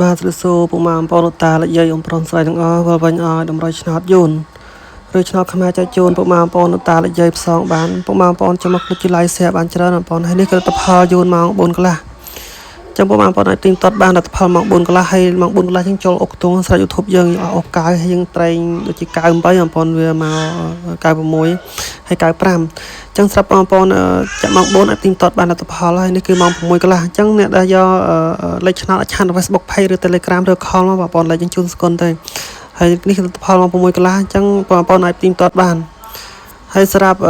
បាទសួស្តីពុកម៉ែបងប្អូនតាលោកយាយប្រុសស្រីទាំងអស់វិលវិញឲ្យតម្រុយឆ្នោតយូនឬឆ្នោតខ្មែរចែកជូនពុកម៉ែបងប្អូនតាលោកយាយផ្សងបានពុកម៉ែបងប្អូនចាំមកជួយ like share បានច្រើនបងប្អូនហើយនេះគឺលទ្ធផលយូនម៉ោង 4 កន្លះចឹងពុកម៉ែបងប្អូនអាចទីមទាត់បានលទ្ធផលម៉ោង 4 កន្លះហើយម៉ោង 4 កន្លះយើងចូលអុកខ្ទង់ស្រាច់ YouTube យើងអស់កៅហើយយើងត្រែងដូចជា98បងប្អូនវាមក96ហើយកៅ5ចឹងស្រាប់បងប្អូនចាក់ម៉ោង 4 អាចទីមទាត់បានលទ្ធផលហើយនេះគឺម៉ោង 6 កន្លះចឹងអ្នកដែលយកលេខឆ្នោតអាចឆាន Facebook Page ឬ Telegram ឬ Call មកបងប្អូនលេខយើងជូនស្គុនទៅហើយនេះគឺលទ្ធផលម៉ោង 6 កន្លះចឹងបងប្អូនអាចទីមទាត់បានហើយសម្រាប់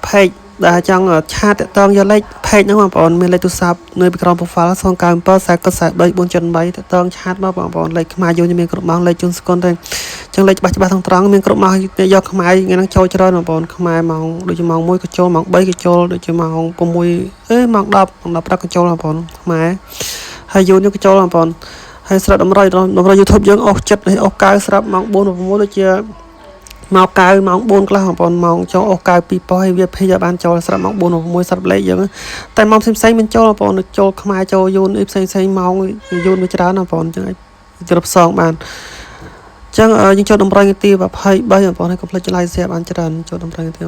Page ដែលចង់ឆាតតងយកលេខ Page ហ្នឹងបងប្អូនមានលេខទូរស័ព្ទនៅពីក្រោម profile 097 473 478តតងឆាតមកបងប្អូនលេខខ្មែរយើងមានគ្រប់ម៉ោងលេខជូនស្គុនទៅចឹងលេខច្បាស់ត្រង់មានគ្រប់ម៉ោងយកខ្មែរថ្ងៃហ្នឹងចូលច្រើនបងប្អូនខ្មែរម៉ោងដូចជាម៉ោង 1 ក៏ចូលម៉ោង 3 ក៏ចូលដូចជាម៉ោង 6 ម៉ោង 10 ម៉ោង 10 ព្រឹកក៏ចូលបងប្អូនខ្មែរហើយយូនក៏ចូលបងប្អូនហើយស្រាប់តម្រុយ YouTube យើងអស់ចិត្តហើយអស់កៅស្រាប់ម៉ោង 4 6ដូចជាមកកៅម៉ោង 4 កន្លះបងប្អូនម៉ោងចូលអស់កៅ 2000 ហើយវាភ័យឲ្យបានចូលស្រាប់ម៉ោង 4 6ស្រាប់លេខយើងតែម៉ោងផ្សេងៗមិនចូលបងប្អូនចូលខ្មែរចូលយូនអីផ្សេងម៉ោងយូនវាច្រើនបងប្អូនចឹងអាចជ្រាបផ្សងបានចឹងយើងចូលតម្រុយនាទី23បងប្អូនហើយកុំភ្លេច like share បានច្រើនចូលតម្រុយនាទី23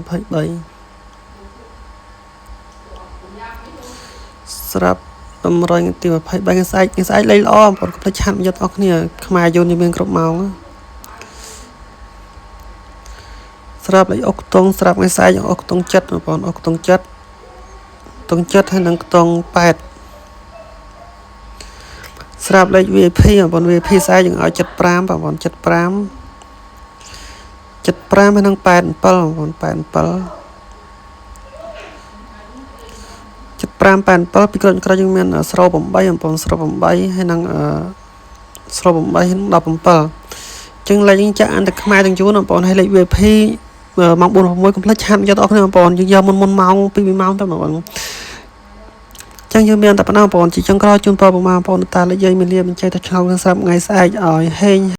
ស្រាប់តម្រុយនាទី23ថ្ងៃស្អែកលេខល្អបងប្អូនកុំភ្លេចឆាតយកអស់គ្នាខ្មែរយូនមានគ្រប់ម៉ោងស្រាប់លេខអុកខ្ទង់ស្រាប់ថ្ងៃស្អែកអុកខ្ទង់7បងប្អូនអុកខ្ទង់7ហើយនឹងខ្ទង់8ស្រាប់លេខ VIP បងប្អូន VIP ស្អែកយើងឲ្យ75បងប្អូន75ហើយនឹង87បងប្អូន87 75 87ពីក្រោយយើងមានស្រូប8បងប្អូនស្រូប8ហើយនឹងស្រូប8ហើយនឹង17ចឹងលេខយើងចាក់អានតែខ្មែរទាំងយូរបងប្អូនហើយលេខ VIP ម៉ោង 4 6 កុំភ្លេចឆាតយកដល់គ្នាបងប្អូនយើងយកមុនម៉ោង 2 ម៉ោងទៅបងប្អូនចឹងយើងមានតែប៉ុណ្ណឹងបងប្អូនជាចុងក្រោយជូនពរបងប្អូនតាលោកយាយមានលាបញ្ជាក់ទៅឆ្លងសម្រាប់ថ្ងៃស្អែកឲ្យហេង